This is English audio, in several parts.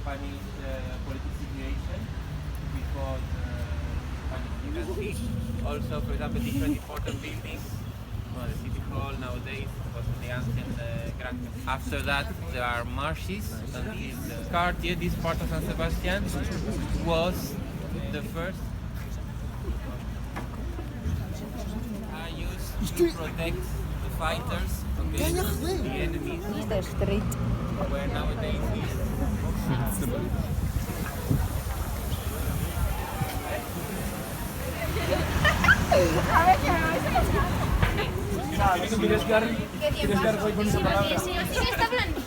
Spanish political situation before the Spanish dynasty. Also, for example, different important buildings. Well, the city hall nowadays was the ancient Gran. After that, there are marshes. And this Cartier, this part of San Sebastian, was the first used to protect the fighters against the enemies. De street. Where nowadays is ¿Quieres quedar hoy con esa palabra? Sí, está hablando.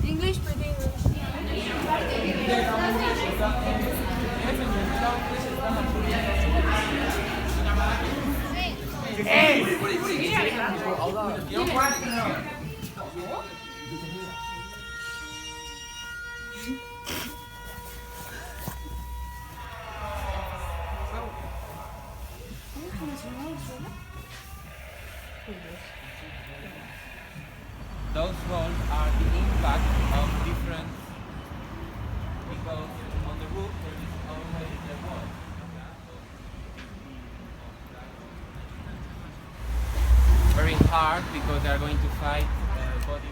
English, but those walls are the impact of different, because on the roof there is always the wall. Very hard because they are going to fight body.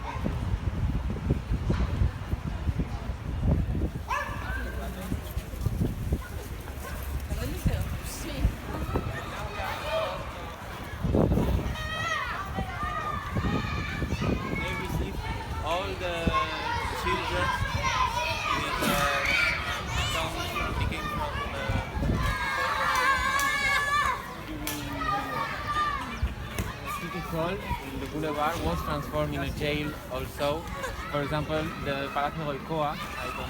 All the children with songs taken from City Hall in the boulevard was transformed in a jail also. For example, the Palacio Goicoa, I don't know.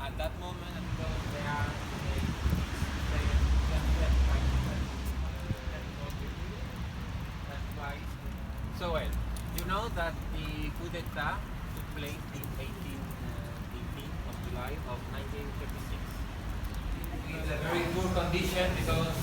At that moment, because they are so well, you know that the coup d'etat took place in 18 of July of 1936. It's a very poor condition because